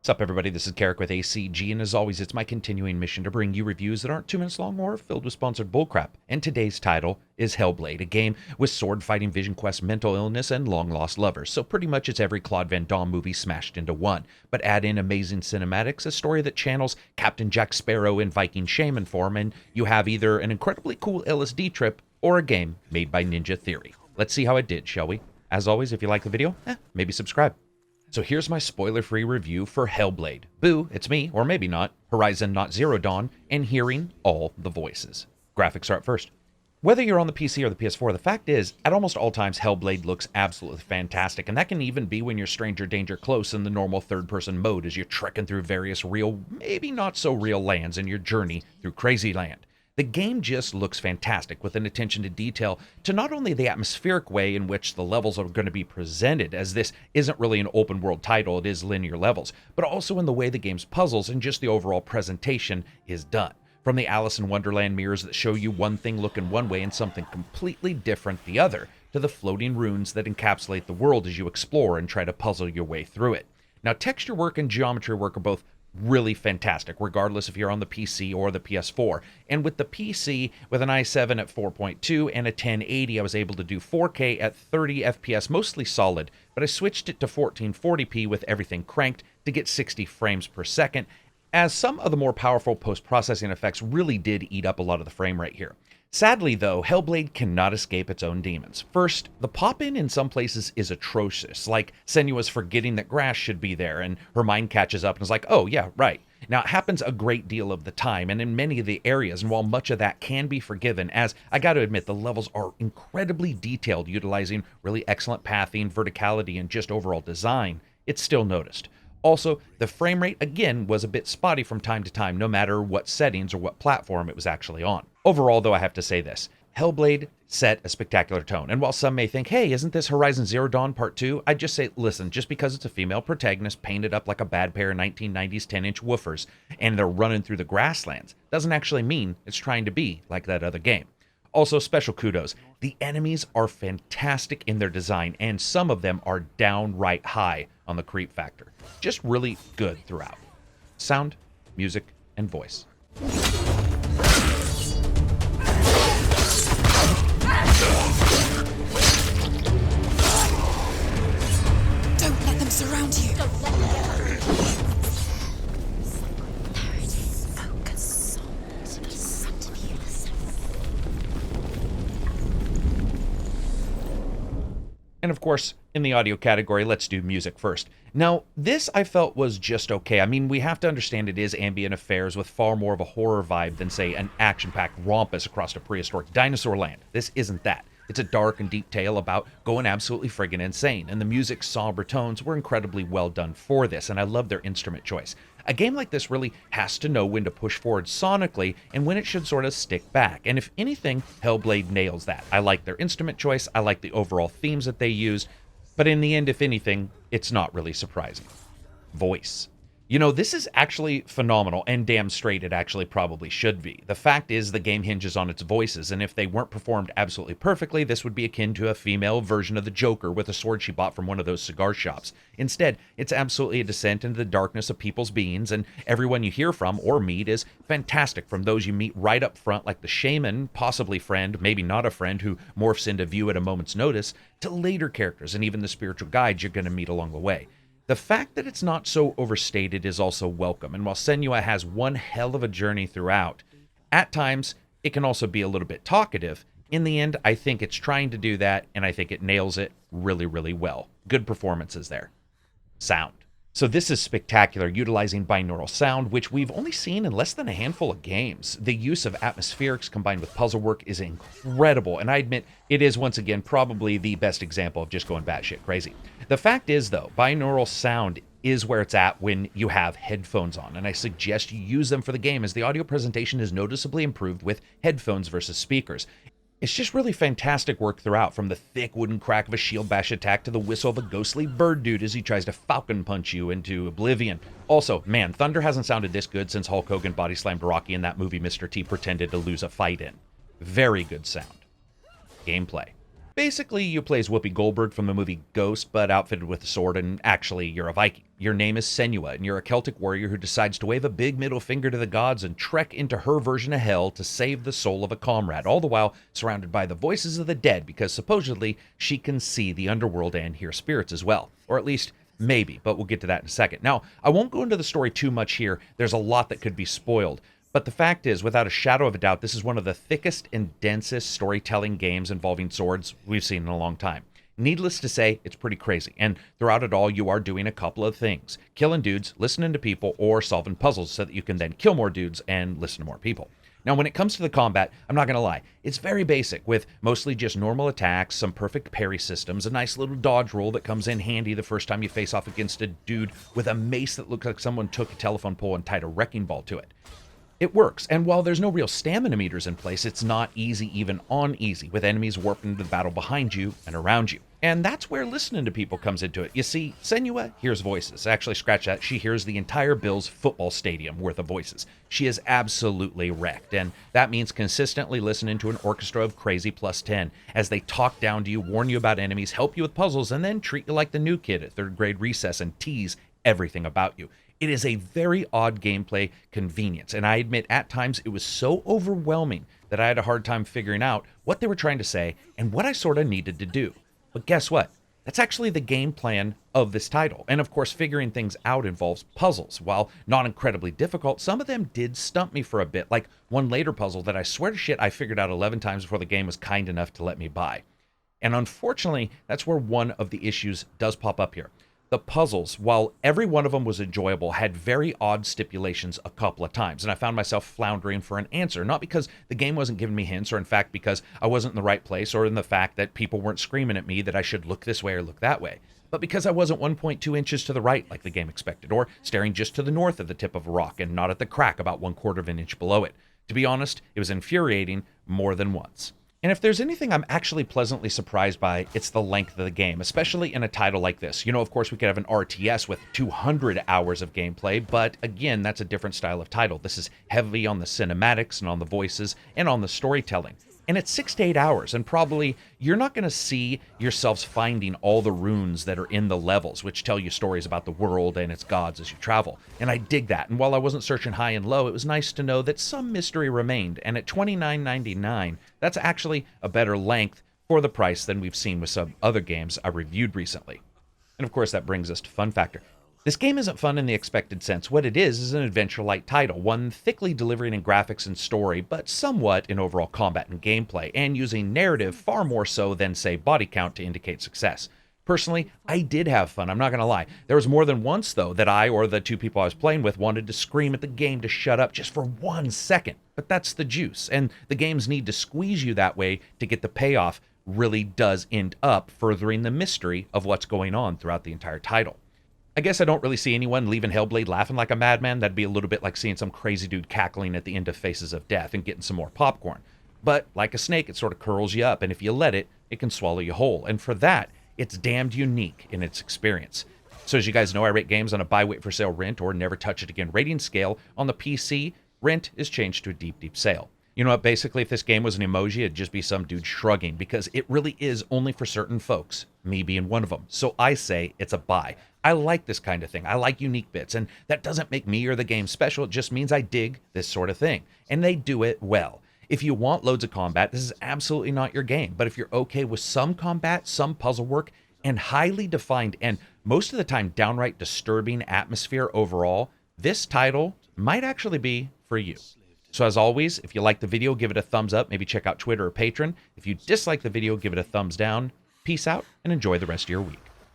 What's up, everybody? This is Karak with ACG, and as always, it's my continuing mission to bring you reviews that aren't 2 minutes long or filled with sponsored bullcrap. And today's title is Hellblade, a game with sword-fighting vision quest, mental illness, and long-lost lovers. So pretty much it's every Claude Van Damme movie smashed into one. But add in amazing cinematics, a story that channels Captain Jack Sparrow in Viking shaman form, and you have either an incredibly cool LSD trip or a game made by Ninja Theory. Let's see how it did, shall we? As always, if you like the video, maybe subscribe. So here's my spoiler-free review for Hellblade. Boo, it's me, or maybe not, Horizon Not Zero Dawn, and hearing all the voices. Graphics are up first. Whether you're on the PC or the PS4, the fact is, at almost all times, Hellblade looks absolutely fantastic, and that can even be when you're stranger danger close in the normal third-person mode as you're trekking through various real, maybe not so real lands in your journey through Crazy Land. The game just looks fantastic with an attention to detail to not only the atmospheric way in which the levels are going to be presented, as this isn't really an open world title, it is linear levels, but also in the way the game's puzzles and just the overall presentation is done. From the Alice in Wonderland mirrors that show you one thing looking one way and something completely different the other, to the floating runes that encapsulate the world as you explore and try to puzzle your way through it. Now, texture work and geometry work are both really fantastic, regardless if you're on the PC or the PS4. And with the PC, with an i7 at 4.2 and a 1080, I was able to do 4K at 30 FPS, mostly solid, but I switched it to 1440p with everything cranked to get 60 frames per second, as some of the more powerful post-processing effects really did eat up a lot of the frame rate here. Sadly, though, Hellblade cannot escape its own demons. First, the pop-in in some places is atrocious, like Senua's forgetting that grass should be there, and her mind catches up and is like, oh yeah, right. Now, it happens a great deal of the time, and in many of the areas, and while much of that can be forgiven, as I gotta admit, the levels are incredibly detailed, utilizing really excellent pathing, verticality, and just overall design, it's still noticed. Also, the frame rate, again, was a bit spotty from time to time, no matter what settings or what platform it was actually on. Overall, though, I have to say this. Hellblade set a spectacular tone, and while some may think, hey, isn't this Horizon Zero Dawn Part 2? I'd just say, listen, just because it's a female protagonist painted up like a bad pair of 1990s 10-inch woofers, and they're running through the grasslands, doesn't actually mean it's trying to be like that other game. Also, special kudos. The enemies are fantastic in their design, and some of them are downright high on the creep factor. Just really good throughout. Sound, music, and voice. Don't let them surround you. Don't let them get up. There it is. Focus on to the front of you. And of course, in the audio category, let's do music first. Now, this I felt was just okay. I mean, we have to understand it is ambient affairs with far more of a horror vibe than, say, an action-packed rompus across a prehistoric dinosaur land. This isn't that. It's a dark and deep tale about going absolutely friggin' insane, and the music's somber tones were incredibly well done for this, and I love their instrument choice. A game like this really has to know when to push forward sonically and when it should sort of stick back, and if anything, Hellblade nails that. I like their instrument choice, I like the overall themes that they used, but in the end, if anything, it's not really surprising. Voice. You know, this is actually phenomenal, and damn straight it actually probably should be. The fact is, the game hinges on its voices, and if they weren't performed absolutely perfectly, this would be akin to a female version of the Joker with a sword she bought from one of those cigar shops. Instead, it's absolutely a descent into the darkness of people's beings, and everyone you hear from or meet is fantastic, from those you meet right up front, like the shaman, possibly friend, maybe not a friend, who morphs into view at a moment's notice, to later characters and even the spiritual guides you're going to meet along the way. The fact that it's not so overstated is also welcome, and while Senua has one hell of a journey throughout, at times it can also be a little bit talkative. In the end, I think it's trying to do that, and I think it nails it really, really well. Good performances there. Sound. So this is spectacular, utilizing binaural sound, which we've only seen in less than a handful of games. The use of atmospherics combined with puzzle work is incredible, and I admit it is, once again, probably the best example of just going batshit crazy. The fact is, though, binaural sound is where it's at when you have headphones on, and I suggest you use them for the game, as the audio presentation is noticeably improved with headphones versus speakers. It's just really fantastic work throughout, from the thick wooden crack of a shield bash attack to the whistle of a ghostly bird dude as he tries to falcon punch you into oblivion. Also, man, thunder hasn't sounded this good since Hulk Hogan body slammed Rocky in that movie Mr. T pretended to lose a fight in. Very good sound. Gameplay. Basically, you play as Whoopi Goldberg from the movie Ghost, but outfitted with a sword, and actually, you're a Viking. Your name is Senua, and you're a Celtic warrior who decides to wave a big middle finger to the gods and trek into her version of hell to save the soul of a comrade, all the while surrounded by the voices of the dead, because supposedly she can see the underworld and hear spirits as well. Or at least, maybe, but we'll get to that in a second. Now, I won't go into the story too much here. There's a lot that could be spoiled. But the fact is, without a shadow of a doubt, this is one of the thickest and densest storytelling games involving swords we've seen in a long time. Needless to say, it's pretty crazy, and throughout it all, you are doing a couple of things. Killing dudes, listening to people, or solving puzzles so that you can then kill more dudes and listen to more people. Now, when it comes to the combat, I'm not going to lie, it's very basic, with mostly just normal attacks, some perfect parry systems, a nice little dodge roll that comes in handy the first time you face off against a dude with a mace that looks like someone took a telephone pole and tied a wrecking ball to it. It works, and while there's no real stamina meters in place, it's not easy even on easy, with enemies warping into the battle behind you and around you. And that's where listening to people comes into it. You see, Senua hears voices. Actually, scratch that. She hears the entire Bills football stadium worth of voices. She is absolutely wrecked, and that means consistently listening to an orchestra of crazy plus 10 as they talk down to you, warn you about enemies, help you with puzzles, and then treat you like the new kid at third grade recess and tease everything about you. It is a very odd gameplay convenience, and I admit at times it was so overwhelming that I had a hard time figuring out what they were trying to say and what I sort of needed to do. But guess what? That's actually the game plan of this title. And of course, figuring things out involves puzzles. While not incredibly difficult, some of them did stump me for a bit, like one later puzzle that I swear to shit I figured out 11 times before the game was kind enough to let me buy. And unfortunately, that's where one of the issues does pop up here. The puzzles, while every one of them was enjoyable, had very odd stipulations a couple of times, and I found myself floundering for an answer, not because the game wasn't giving me hints, or in fact because I wasn't in the right place, or in the fact that people weren't screaming at me that I should look this way or look that way, but because I wasn't 1.2 inches to the right like the game expected, or staring just to the north of the tip of a rock and not at the crack about 1/4 of an inch below it. To be honest, it was infuriating more than once. And if there's anything I'm actually pleasantly surprised by, it's the length of the game, especially in a title like this. You know, of course, we could have an RTS with 200 hours of gameplay, but again, that's a different style of title. This is heavy on the cinematics and on the voices and on the storytelling. And it's 6 to 8 hours, and probably you're not going to see yourselves finding all the runes that are in the levels, which tell you stories about the world and its gods as you travel. And I dig that, and while I wasn't searching high and low, it was nice to know that some mystery remained, and at $29.99, that's actually a better length for the price than we've seen with some other games I reviewed recently. And of course, that brings us to fun factor. This game isn't fun in the expected sense. What it is an adventure-light title, one thickly delivering in graphics and story, but somewhat in overall combat and gameplay, and using narrative far more so than, say, body count to indicate success. Personally, I did have fun, I'm not going to lie. There was more than once, though, that I or the two people I was playing with wanted to scream at the game to shut up just for 1 second. But that's the juice, and the games need to squeeze you that way to get the payoff really does end up furthering the mystery of what's going on throughout the entire title. I guess I don't really see anyone leaving Hellblade laughing like a madman. That'd be a little bit like seeing some crazy dude cackling at the end of Faces of Death and getting some more popcorn. But like a snake, it sort of curls you up, and if you let it, it can swallow you whole. And for that, it's damned unique in its experience. So as you guys know, I rate games on a buy, wait for sale, rent, or never touch it again rating scale. On the PC, rent is changed to a deep, deep sale. You know what, basically, if this game was an emoji, it'd just be some dude shrugging, because it really is only for certain folks, me being one of them. So I say it's a buy. I like this kind of thing. I like unique bits, and that doesn't make me or the game special. It just means I dig this sort of thing, and they do it well. If you want loads of combat, this is absolutely not your game, but if you're okay with some combat, some puzzle work, and highly defined and most of the time downright disturbing atmosphere overall, this title might actually be for you. So as always, if you like the video, give it a thumbs up, maybe check out Twitter or Patreon. If you dislike the video, give it a thumbs down. Peace out and enjoy the rest of your week.